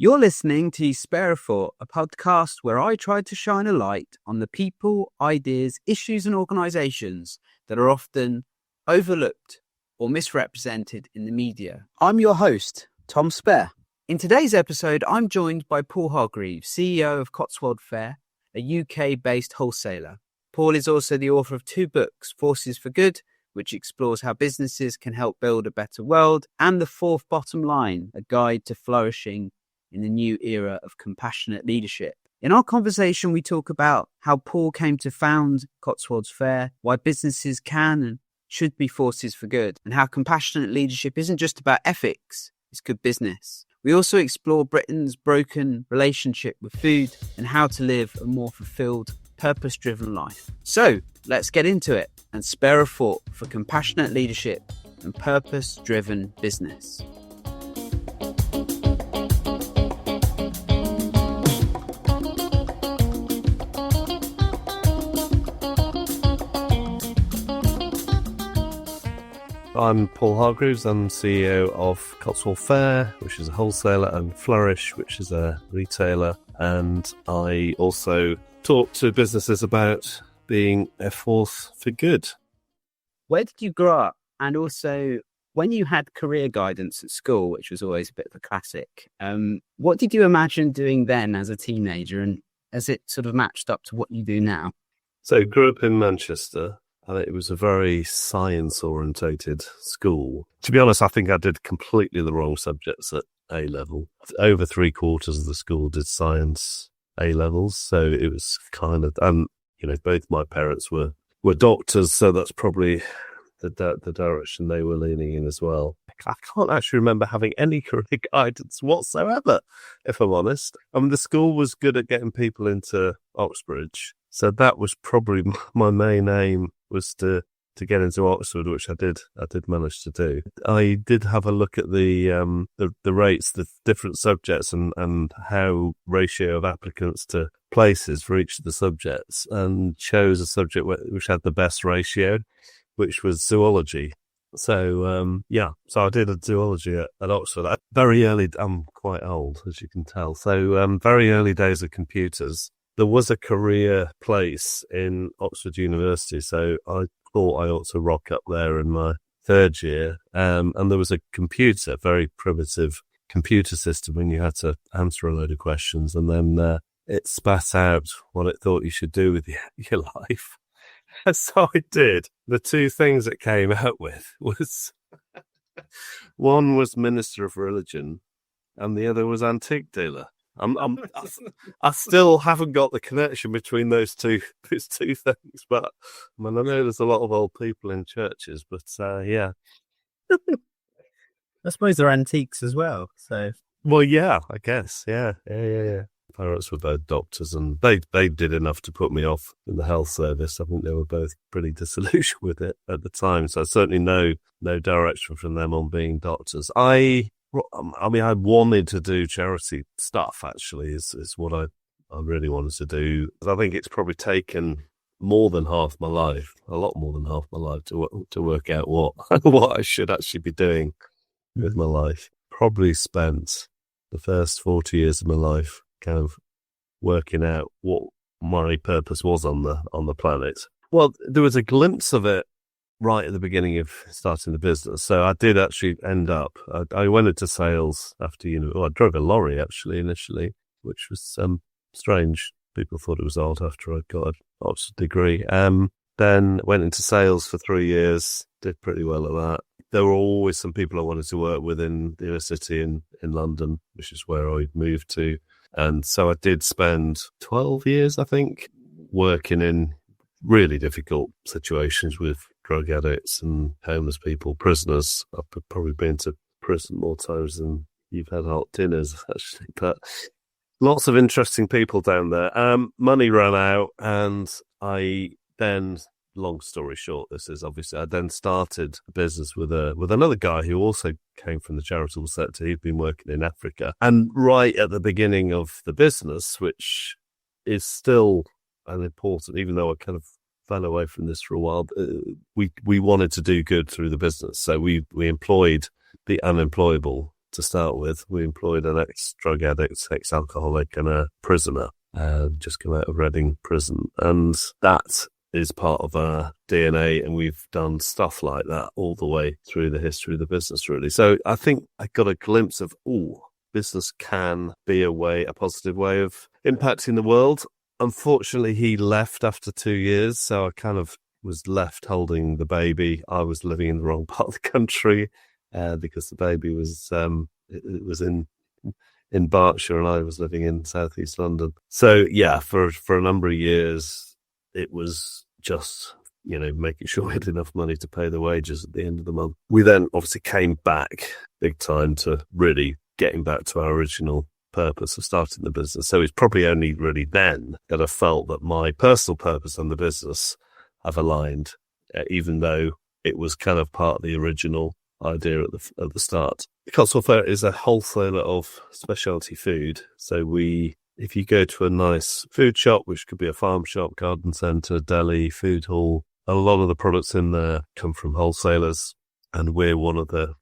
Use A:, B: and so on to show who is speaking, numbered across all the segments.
A: You're listening to Spare a Thought, a podcast where I try to shine a light on the people, ideas, issues and organisations that are often overlooked or misrepresented in the media. I'm your host, Tom Spare. In today's episode, I'm joined by Paul Hargreaves, CEO of Cotswold Fayre, a UK-based wholesaler. Paul is also the author of 2 books, Forces for Good, which explores how businesses can help build a better world, and The Fourth Bottom Line, a guide to flourishing in the new era of compassionate leadership. In our conversation, we talk about how Paul came to found Cotswold Fayre, why businesses can and should be forces for good, and how compassionate leadership isn't just about ethics, it's good business. We also explore Britain's broken relationship with food and how to live a more fulfilled, purpose-driven life. So let's get into it and spare a thought for compassionate leadership and purpose-driven business.
B: I'm Paul Hargreaves. I'm CEO of Cotswold Fayre, which is a wholesaler, and Flourish, which is a retailer. And I also talk to businesses about being a force for good.
A: Where did you grow up? And also, when you had career guidance at school, which was always a bit of a classic, what did you imagine doing then as a teenager? And has it sort of matched up to what you do now?
B: So grew up in Manchester. And it was a very science-orientated school. To be honest, I think I did completely the wrong subjects at A-level. Over 3/4 of the school did science A-levels, so it was kind of, both my parents were doctors, so that's probably the direction they were leaning in as well. I can't actually remember having any career guidance whatsoever, if I'm honest. The school was good at getting people into Oxbridge, so that was probably my main aim, was to get into Oxford, which I did manage to do. I did have a look at the rates, the different subjects, and how ratio of applicants to places for each of the subjects, and chose a subject which had the best ratio, which was zoology. So, so I did a zoology at Oxford. Very early, I'm quite old, as you can tell. So, very early days of computers. There was a career place in Oxford University, so I thought I ought to rock up there in my 3rd year. And there was a computer, very primitive computer system, and you had to answer a load of questions, and then it spat out what it thought you should do with your life. So I did. The 2 things it came out with was one was Minister of Religion, and the other was antique dealer. I still haven't got the connection between those two things, but I know there's a lot of old people in churches, but yeah.
A: I suppose they're antiques as well. So,
B: well, yeah, I guess, yeah. Parents were both doctors, and they did enough to put me off in the health service. I think they were both pretty disillusioned with it at the time, so certainly no direction from them on being doctors. I wanted to do charity stuff, actually, is what I really wanted to do. I think it's probably taken more than half my life, a lot more than half my life, to work out what I should actually be doing with my life. Probably spent the first 40 years of my life kind of working out what my purpose was on the planet. Well, there was a glimpse of it right at the beginning of starting the business. So I did actually end up, I went into sales after, I drove a lorry actually initially, which was strange. People thought it was odd after I got an Oxford degree. Then went into sales for 3 years, did pretty well at that. There were always some people I wanted to work with in the inner city in London, which is where I moved to. And so I did spend 12 years, I think, working in really difficult situations with drug addicts and homeless people, prisoners. I've probably been to prison more times than you've had hot dinners, actually. But lots of interesting people down there. Money ran out, and I then, long story short, I then started a business with another guy who also came from the charitable sector. He'd been working in Africa. And right at the beginning of the business, which is still an important, even though I kind of fell away from this for a while, we wanted to do good through the business. So we employed the unemployable to start with. We employed an ex-drug addict, ex-alcoholic, and a prisoner, just come out of Reading prison. And that is part of our DNA, and we've done stuff like that all the way through the history of the business, really. So I think I got a glimpse of, business can be a positive way of impacting the world. Unfortunately, he left after 2 years, so I kind of was left holding the baby. I was living in the wrong part of the country because the baby was it was in Berkshire and I was living in southeast London. So yeah, for a number of years, it was just making sure we had enough money to pay the wages at the end of the month. We then obviously came back big time to really getting back to our original purpose of starting the business. So it's probably only really then that I felt that my personal purpose and the business have aligned, even though it was kind of part of the original idea at the start. Cotswold Fayre is a wholesaler of specialty food. So if you go to a nice food shop, which could be a farm shop, garden centre, deli, food hall, a lot of the products in there come from wholesalers, and we're one of the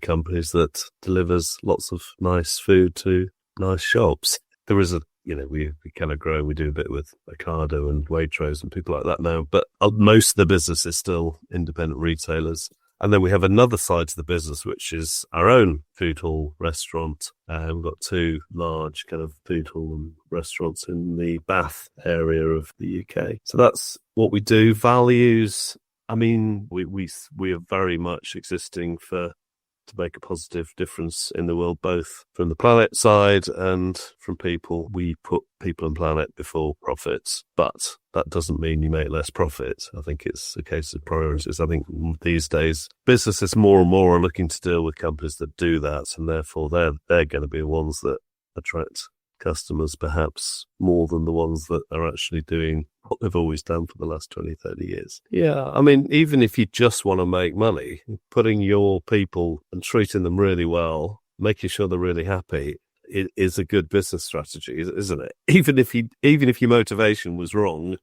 B: companies that delivers lots of nice food to nice shops. There is we kind of grow. We do a bit with Ocado and Waitrose and people like that now, but most of the business is still independent retailers. And then we have another side to the business, which is our own food hall restaurant. We've got 2 large kind of food hall and restaurants in the Bath area of the UK. So that's what we do. Values, I mean, we are very much existing to make a positive difference in the world, both from the planet side and from people. We put people and planet before profits, but that doesn't mean you make less profit. I think it's a case of priorities. I think these days businesses more and more are looking to deal with companies that do that, and therefore they're going to be the ones that attract customers perhaps more than the ones that are actually doing what they've always done for the last 20, 30 years. Yeah, I mean, even if you just want to make money, putting your people and treating them really well, making sure they're really happy, it is a good business strategy, isn't it? Even if your motivation was wrong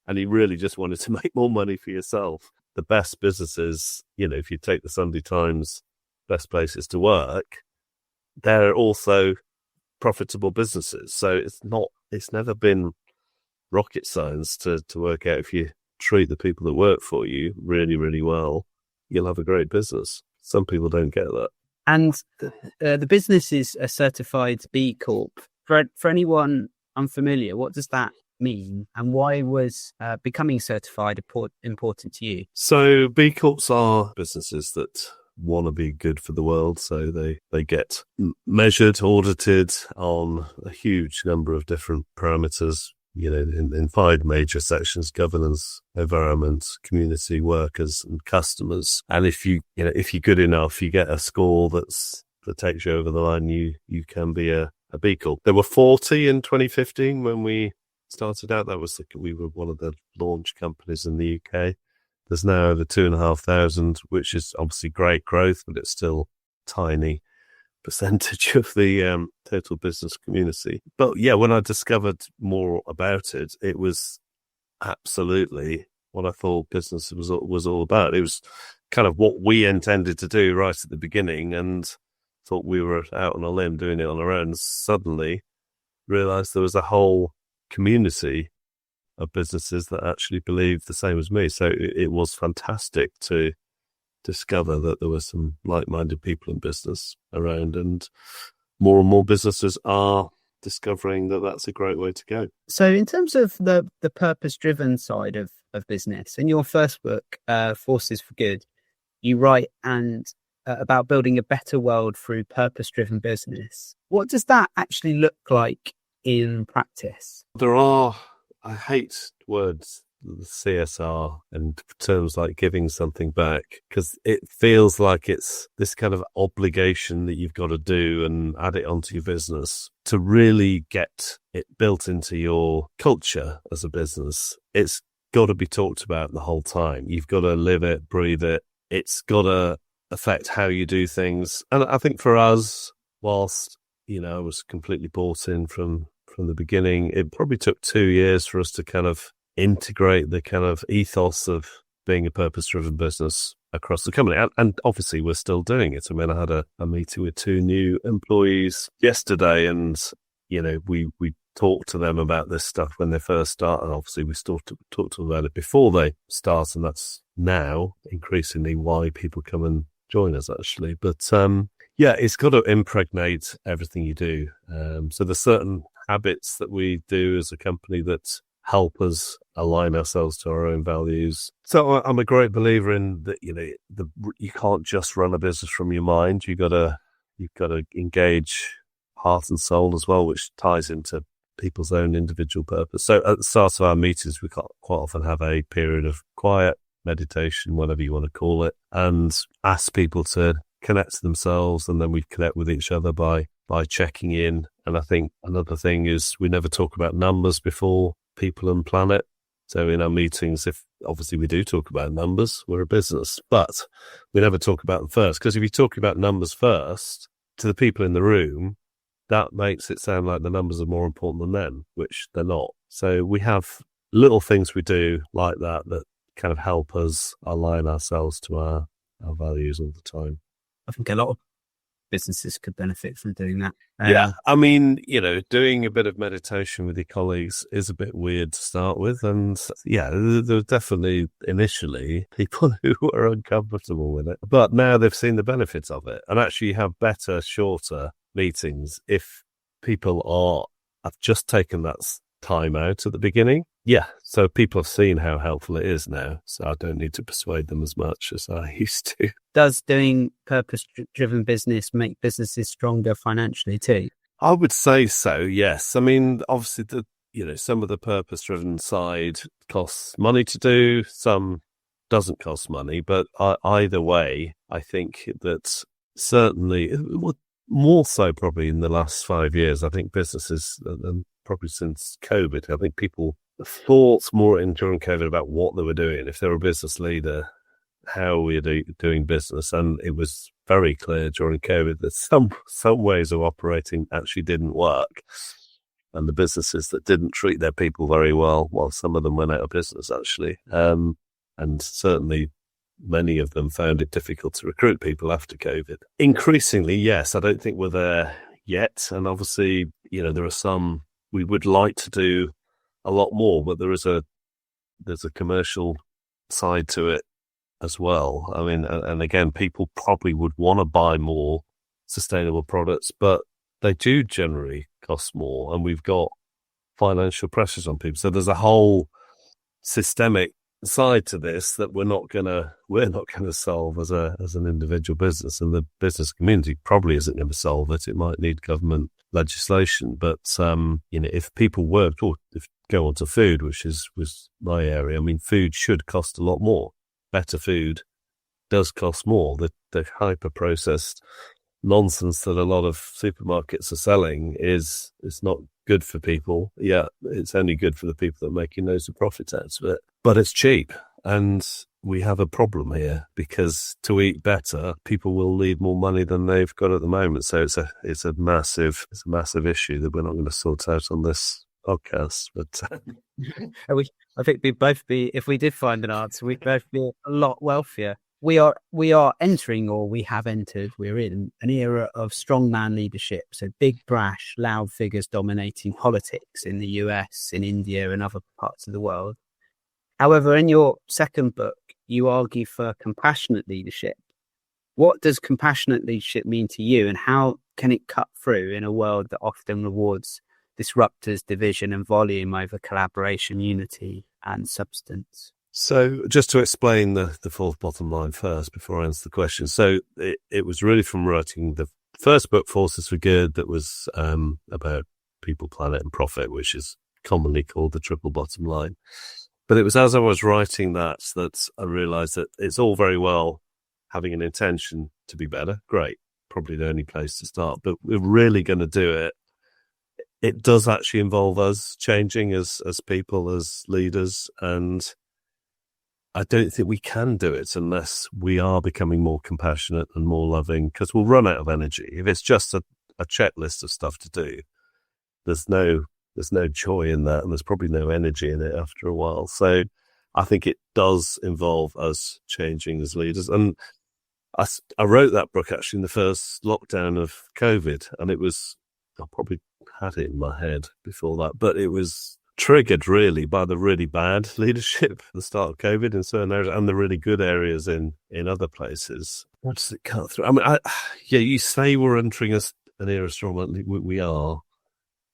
B: and you really just wanted to make more money for yourself, the best businesses, if you take the Sunday Times best places to work, they're also profitable businesses. So it's never been rocket science to work out if you treat the people that work for you really, really well, you'll have a great business. Some people don't get that.
A: And the business is a certified B Corp. For anyone unfamiliar, what does that mean? And why was becoming certified important to you?
B: So B Corps are businesses that want to be good for the world. So they get measured, audited on a huge number of different parameters, in 5 major sections: governance, environment, community, workers, and customers. And if you're good enough, you get a score that takes you over the line, you can be a B Corp. There were 40 in 2015 when we started out. We were one of the launch companies in the UK. There's now over 2,500, which is obviously great growth, but it's still tiny percentage of the total business community. But yeah, when I discovered more about it, it was absolutely what I thought business was all about. It was kind of what we intended to do right at the beginning, and thought we were out on a limb doing it on our own. Suddenly realized there was a whole community of businesses that actually believed the same as me. So it was fantastic to discover that there were some like-minded people in business around, and more businesses are discovering that that's a great way to go.
A: So in terms of the purpose-driven side of business, in your first book, Forces for Good, you write about building a better world through purpose-driven business. What does that actually look like in practice?
B: I hate words, CSR, and terms like giving something back, because it feels like it's this kind of obligation that you've got to do and add it onto your business. To really get it built into your culture as a business, it's got to be talked about the whole time. You've got to live it, breathe it. It's got to affect how you do things. And I think for us, whilst, I was completely bought in from the beginning, it probably took 2 years for us to kind of integrate the kind of ethos of being a purpose-driven business across the company. And obviously we're still doing it. I mean, I had a meeting with 2 new employees yesterday, and, we talk to them about this stuff when they first start. And obviously we talk to them about it before they start. And that's now increasingly why people come and join us, actually. But it's got to impregnate everything you do. So there's certain habits that we do as a company that help us align ourselves to our own values. So I'm a great believer in that, you can't just run a business from your mind. You've got to engage heart and soul as well, which ties into people's own individual purpose. So at the start of our meetings, we quite often have a period of quiet meditation, whatever you want to call it, and ask people to connect to themselves, and then we connect with each other by checking in. And I think another thing is we never talk about numbers before people and planet. So in our meetings, if obviously we do talk about numbers, we're a business, but we never talk about them first, because if you talk about numbers first to the people in the room, that makes it sound like the numbers are more important than them, which they're not. So we have little things we do like that kind of help us align ourselves to our values all the time.
A: I think a lot of businesses could benefit from doing that.
B: Yeah. I mean, doing a bit of meditation with your colleagues is a bit weird to start with. And there were definitely initially people who were uncomfortable with it. But now they've seen the benefits of it. And actually you have better, shorter meetings if people have just taken that time out at the beginning. Yeah. So people have seen how helpful it is now. So I don't need to persuade them as much as I used to.
A: Does doing purpose-driven business make businesses stronger financially too?
B: I would say so, yes. I mean, obviously, some of the purpose-driven side costs money to do, some doesn't cost money. But either way, I think that certainly, more so probably in the last 5 years, I think businesses, and probably since COVID, I think people thought more during COVID about what they were doing. If they were a business leader, how we are doing business. And it was very clear during COVID that some ways of operating actually didn't work. And the businesses that didn't treat their people very well, some of them went out of business, actually. And certainly many of them found it difficult to recruit people after COVID. Increasingly, yes, I don't think we're there yet. And obviously, there are some we would like to do a lot more, but there's a commercial side to it as well. I mean, and again, people probably would want to buy more sustainable products, but they do generally cost more, and we've got financial pressures on people. So there's a whole systemic side to this that we're not gonna solve as an individual business, and the business community probably isn't going to solve it. It might need government legislation, but if people worked, or if go on to food, which was my area, I mean, food should cost a lot more. Better food does cost more. The hyper processed nonsense that a lot of supermarkets are selling is not good for people. Yeah, it's only good for the people that are making loads of profit out of it. But it's cheap, and we have a problem here, because to eat better, people will need more money than they've got at the moment. So it's a massive issue that we're not going to sort out on this podcast. But
A: I think we'd both be, if we did find an answer, we'd both be a lot wealthier. We are entering, or we have entered, we're in an era of strongman leadership. So big, brash, loud figures dominating politics in the US, in India, and other parts of the world. However, in your second book, you argue for compassionate leadership. What does compassionate leadership mean to you, and how can it cut through in a world that often rewards disruptors, division and volume over collaboration, unity and substance?
B: So just to explain the fourth bottom line first before I answer the question. So it was really from writing the first book, Forces for Good, that was about people, planet and profit, which is commonly called the triple bottom line. But it was as I was writing that I realized that it's all very well having an intention to be better. Great. Probably the only place to start. But we're really going to do it. It does actually involve us changing as people, as leaders. And I don't think we can do it unless we are becoming more compassionate and more loving, because we'll run out of energy. If it's just a checklist of stuff to do, there's no joy in that, and there's probably no energy in it after a while. So I think it does involve us changing as leaders. And I wrote that book actually in the first lockdown of COVID, and I probably had it in my head before that, but it was triggered really by the really bad leadership at the start of COVID in certain areas and the really good areas in other places. What does it cut through? I mean, you say we're entering an era of strong, we are,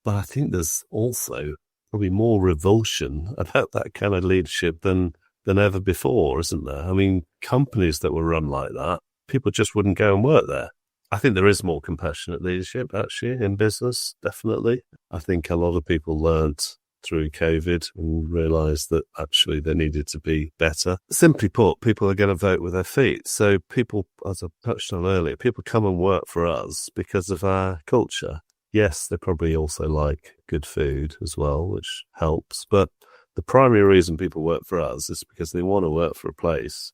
B: but I think there's also probably more revulsion about that kind of leadership than ever before, isn't there? I mean, companies that were run like that, people just wouldn't go and work there. I think there is more compassionate leadership, actually, in business, definitely. I think a lot of people learnt through COVID and realised that actually they needed to be better. Simply put, people are going to vote with their feet. So people, as I touched on earlier, people come and work for us because of our culture. Yes, they probably also like good food as well, which helps. But the primary reason people work for us is because they want to work for a place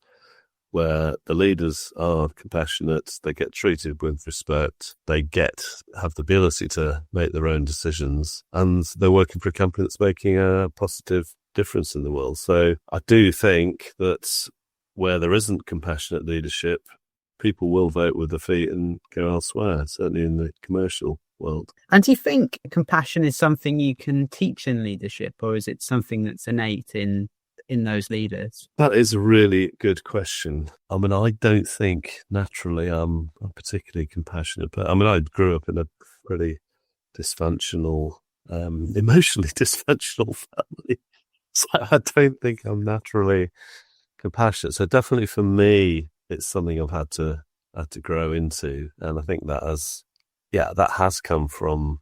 B: where the leaders are compassionate, they get treated with respect, they have the ability to make their own decisions, and they're working for a company that's making a positive difference in the world. So I do think that where there isn't compassionate leadership, people will vote with their feet and go elsewhere, certainly in the commercial world.
A: And do you think compassion is something you can teach in leadership, or is it something that's innate in those leaders?
B: That is a really good question. I mean, I don't think naturally I'm particularly compassionate, but I mean, I grew up in a pretty dysfunctional, emotionally dysfunctional family. So I don't think I'm naturally compassionate. So definitely for me, it's something I've had to grow into. And I think that has come from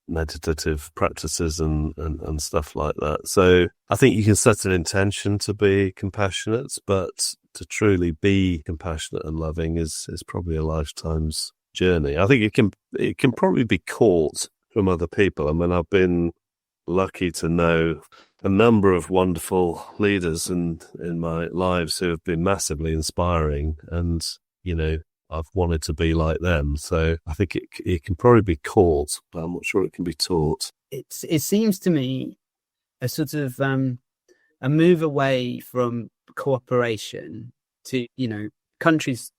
B: meditative practices and stuff like that. So I think you can set an intention to be compassionate, but to truly be compassionate and loving is probably a lifetime's journey. I think it can probably be caught from other people. I mean, I've been lucky to know a number of wonderful leaders in my lives who have been massively inspiring, and I've wanted to be like them. So I think it can probably be caught, but I'm not sure it can be taught.
A: It seems to me a sort of a move away from cooperation to, countries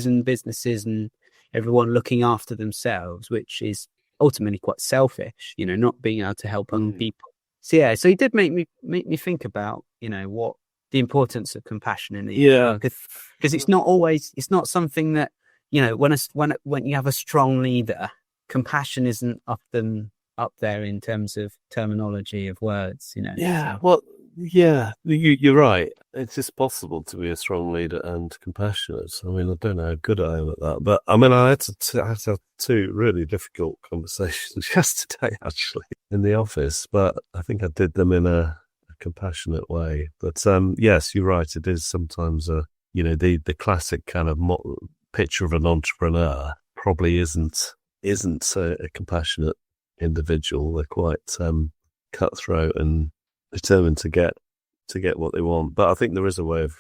A: and businesses and everyone looking after themselves, which is ultimately quite selfish, not being able to help other people. So it did make me think about, what the importance of compassion in leadership, because it's not something that, when you have a strong leader, compassion isn't often up there in terms of terminology of words,
B: Yeah, well, yeah, you're right. It's just possible to be a strong leader and compassionate. I mean, I don't know how good I am at that, but I mean, I had to have two really difficult conversations yesterday, actually, in the office, but I think I did them in a compassionate way. But yes, you're right. It is sometimes the classic kind of picture of an entrepreneur probably isn't a compassionate individual. They're quite cutthroat and determined to get what they want. But I think there is a way of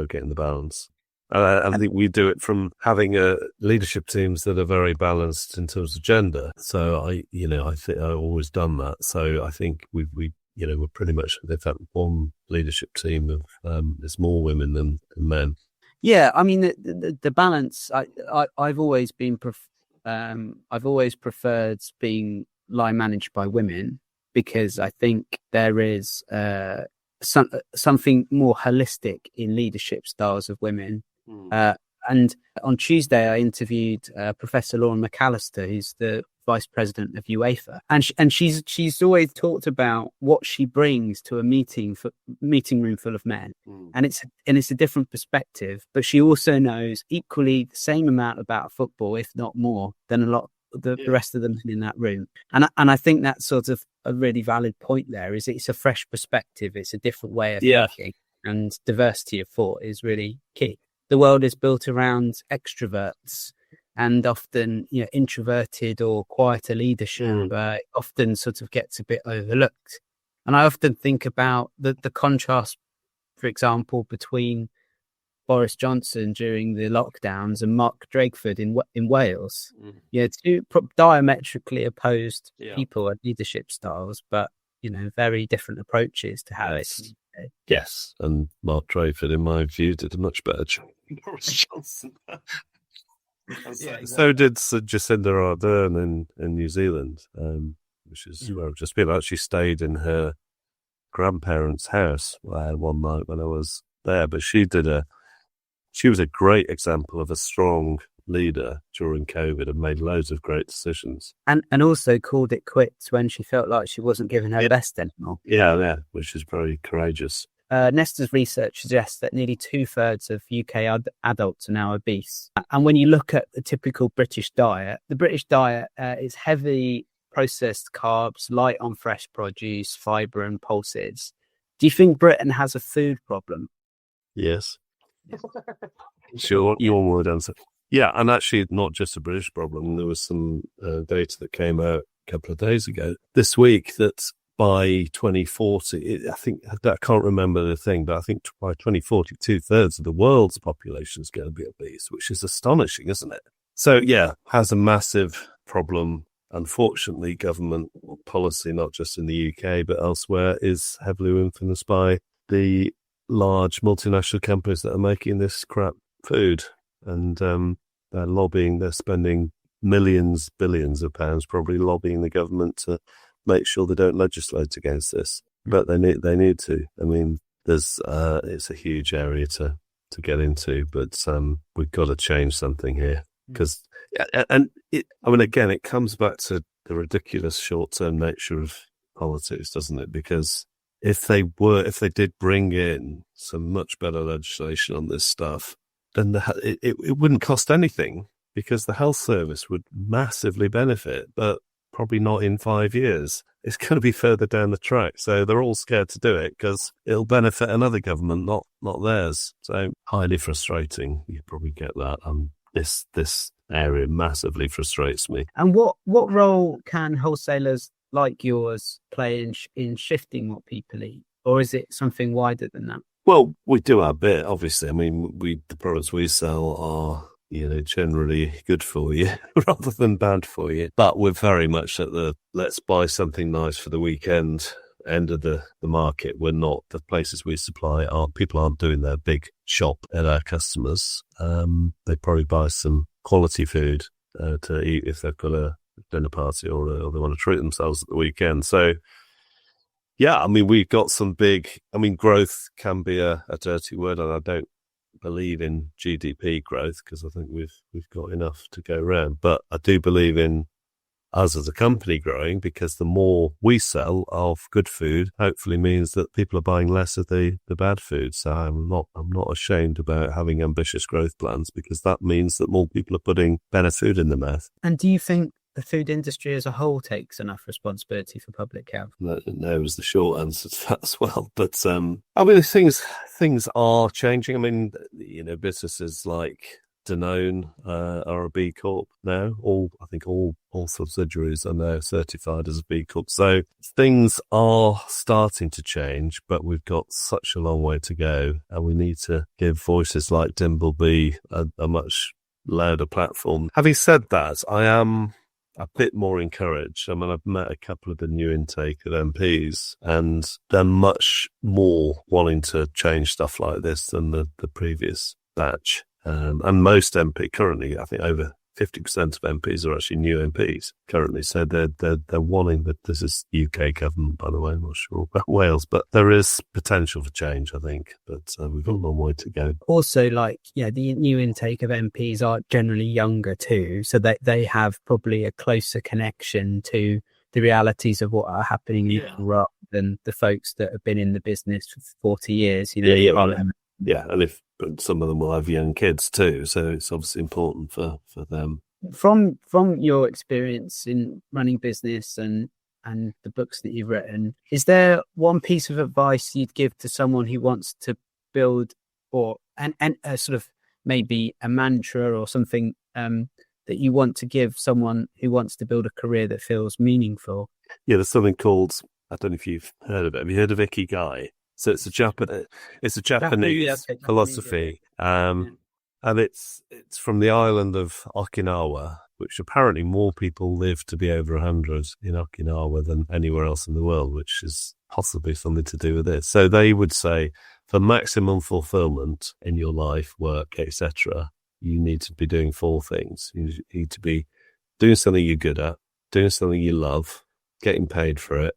B: getting the balance. And I think we do it from having leadership teams that are very balanced in terms of gender. So I think I've always done that. So I think we're pretty much, in fact, one leadership team of there's more women than men.
A: Yeah, I mean the balance. I've always been I've always preferred being line managed by women, because I think there is something more holistic in leadership styles of women. And on Tuesday, I interviewed Professor Lauren McAllister, who's the vice president of UEFA, and she's always talked about what she brings to a meeting room full of men, and it's a different perspective. But she also knows equally the same amount about football, if not more, than a lot of the rest of them in that room. And I think that's sort of a really valid point. There is, it's a fresh perspective, it's a different way of thinking, and diversity of thought is really key. The world is built around extroverts, and often, introverted or quieter leadership often sort of gets a bit overlooked. And I often think about the contrast, for example, between Boris Johnson during the lockdowns and Mark Drakeford in Wales. Two diametrically opposed people and leadership styles, but very different approaches to how it's.
B: Yes, and Mark Drayford, in my view, did a much better job than Boris Johnson. So did Jacinda Ardern in New Zealand, which is where I've just been. I actually stayed in her grandparents' house one night when I was there, but she was a great example of a strong leader during COVID and made loads of great decisions.
A: And also called it quits when she felt like she wasn't giving her best anymore.
B: Yeah, which is very courageous.
A: Nesta's research suggests that nearly 2/3 of UK adults are now obese. And when you look at the typical British diet, the British diet is heavy processed carbs, light on fresh produce, fibre and pulses. Do you think Britain has a food problem?
B: Yes. Sure, your word answer. Yeah, and actually not just a British problem. There was some data that came out a couple of days ago this week that by 2040, I can't remember the thing, but I think by 2040, 2/3 of the world's population is going to be obese, which is astonishing, isn't it? So yeah, has a massive problem. Unfortunately, government policy, not just in the UK, but elsewhere, is heavily influenced by the large multinational companies that are making this crap food. And they're spending millions, billions of pounds probably lobbying the government to make sure they don't legislate against this. But they need to. I mean, it's a huge area to get into, but we've got to change something here. Because, again, it comes back to the ridiculous short-term nature of politics, doesn't it? Because if they did bring in some much better legislation on this stuff, then it wouldn't cost anything, because the health service would massively benefit, but probably not in 5 years. It's going to be further down the track. So they're all scared to do it because it'll benefit another government, not theirs. So highly frustrating. You probably get that. This area massively frustrates me.
A: And what role can wholesalers like yours play in shifting what people eat? Or is it something wider than that?
B: Well, we do our bit, obviously. I mean, the products we sell are, generally good for you rather than bad for you. But we're very much at the let's buy something nice for the weekend end of the market. We're not, the places we supply people aren't doing their big shop at our customers. They probably buy some quality food to eat if they've got a dinner party or they want to treat themselves at the weekend. So, yeah, I mean, we've got some growth can be a dirty word, and I don't believe in GDP growth because I think we've got enough to go around. But I do believe in us as a company growing, because the more we sell of good food, hopefully means that people are buying less of the bad food. So I'm not ashamed about having ambitious growth plans, because that means that more people are putting better food in their mouth.
A: And do you think the food industry as a whole takes enough responsibility for public health?
B: No is the short answer to that as well. But things are changing. I mean, businesses like Danone are a B Corp now. I think all subsidiaries are now certified as a B Corp. So things are starting to change, but we've got such a long way to go, and we need to give voices like Dimbleby a much louder platform. Having said that, I am a bit more encouraged. I mean, I've met a couple of the new intake of MPs, and they're much more wanting to change stuff like this than the previous batch. And most MP currently, I think over 50% of MPs are actually new MPs currently. So they're wanting that. This is UK government, by the way. I'm not sure about Wales, but there is potential for change, I think. But we've got a long way to go.
A: Also, the new intake of MPs are generally younger too, so they have probably a closer connection to the realities of what are happening in Europe than the folks that have been in the business for 40 years.
B: Yeah, and some of them will have young kids too, so it's obviously important for them.
A: From your experience in running business and the books that you've written, is there one piece of advice you'd give to someone who wants to build, or and a sort of maybe a mantra or something that you want to give someone who wants to build a career that feels meaningful? Yeah,
B: there's something called, I don't know if you've heard of it. Have you heard of Ikigai? So it's a Japanese philosophy, and it's from the island of Okinawa, which apparently more people live to be over 100 in Okinawa than anywhere else in the world, which is possibly something to do with this. So they would say for maximum fulfillment in your life, work, etc., you need to be doing 4 things. You need to be doing something you're good at, doing something you love, getting paid for it,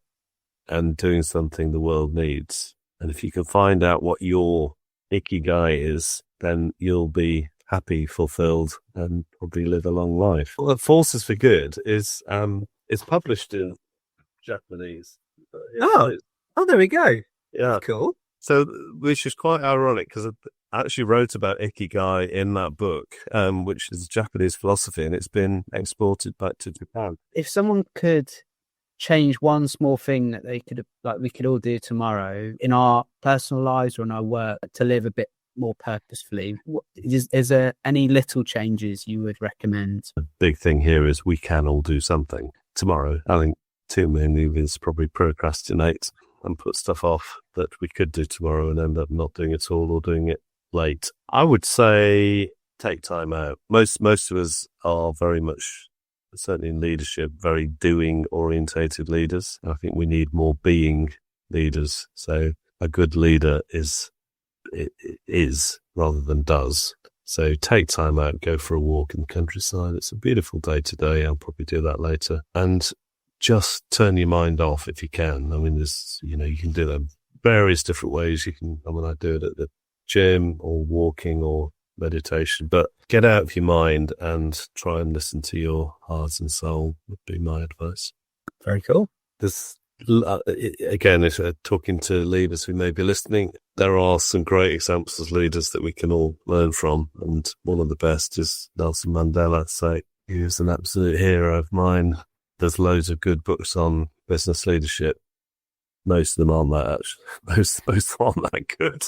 B: and doing something the world needs. And if you can find out what your ikigai is, then you'll be happy, fulfilled, and probably live a long life. Well, Forces for Good is it's published in Japanese.
A: Oh, there we go.
B: Yeah.
A: Cool.
B: So, which is quite ironic because I actually wrote about ikigai in that book, which is Japanese philosophy, and it's been exported back to Japan.
A: If someone could change one small thing that they could, like we could all do tomorrow in our personal lives or in our work to live a bit more purposefully, is there any little changes you would recommend?
B: The big thing here is we can all do something tomorrow. I think too many of us probably procrastinate and put stuff off that we could do tomorrow and end up not doing it all or doing it late. I would say take time out. Most of us are very much, certainly in leadership, very doing orientated leaders. I think we need more being leaders. So a good leader is rather than does. So take time out, go for a walk in the countryside. It's a beautiful day today. I'll probably do that later. And just turn your mind off if you can. I mean, there's, you can do that various different ways. I do it at the gym or walking or meditation, but get out of your mind and try and listen to your heart and soul would be my advice.
A: Very cool.
B: There's, again, if talking to leaders who may be listening, there are some great examples of leaders that we can all learn from. And one of the best is Nelson Mandela. So he was an absolute hero of mine. There's loads of good books on business leadership. Most of them aren't that, actually. Most of them aren't that good.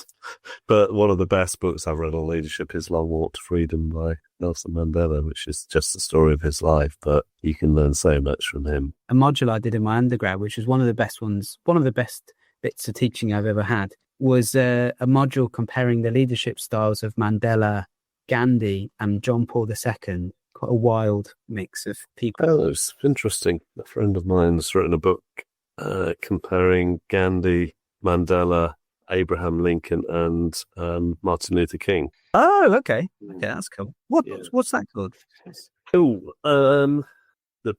B: But one of the best books I've read on leadership is Long Walk to Freedom by Nelson Mandela, which is just the story of his life, but you can learn so much from him.
A: A module I did in my undergrad, which was one of the best bits of teaching I've ever had, was a module comparing the leadership styles of Mandela, Gandhi, and John Paul II. Quite a wild mix of people.
B: Oh, it's interesting. A friend of mine's written a book comparing Gandhi, Mandela, Abraham Lincoln, and Martin Luther King.
A: Oh, okay. Yeah, that's cool. What's that called?
B: The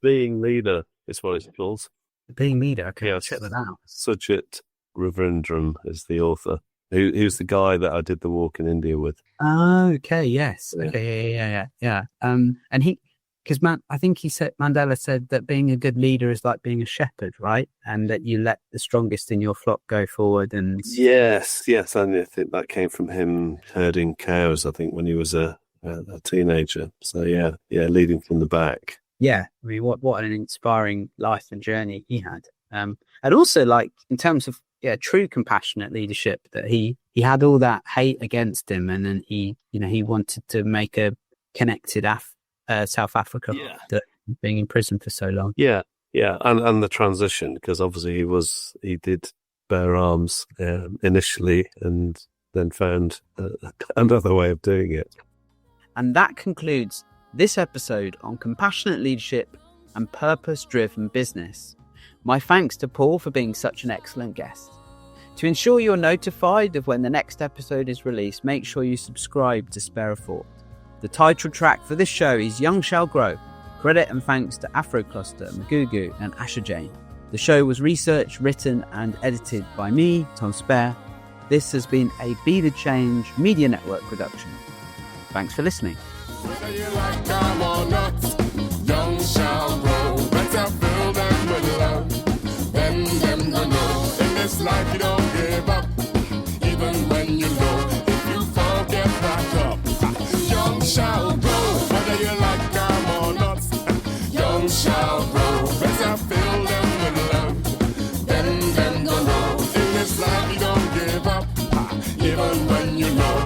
B: Being Leader is what it's called.
A: The Being Leader. Okay,
B: yeah,
A: I'll check that out.
B: Sujit Ravindran is the author. Who's the guy that I did the walk in India with?
A: Oh, okay. Yes.
B: Yeah.
A: Okay. Yeah. And I think Mandela said that being a good leader is like being a shepherd, right? And that you let the strongest in your flock go forward. And
B: yes. And I think that came from him herding cows, I think, when he was a teenager. So yeah, leading from the back.
A: Yeah. I mean, what an inspiring life and journey he had. And also, like, in terms of true compassionate leadership, that he had all that hate against him, and then he wanted to make a connected South Africa after being in prison for so long. Yeah,
B: and the transition, because obviously he did bear arms initially, and then found another way of doing it.
A: And that concludes this episode on compassionate leadership and purpose-driven business. My thanks to Paul for being such an excellent guest. To ensure you're notified of when the next episode is released, make sure you subscribe to Spare a Thought. The title track for this show is Young Shall Grow. Credit and thanks to Afrocluster, Magugu and Asha Jane. The show was researched, written and edited by me, Tom Spare. This has been a Be The Change Media Network production. Thanks for listening.
C: Whether you like them or not, young shall grow. Better fill them with love. Then them go know. In this life you don't give up. Even when you know, if you fall, get back up. Young shall grow. Whether you like them or not, young shall grow. Better fill them with love. Then them go know. In this life you don't give up. Even when you know.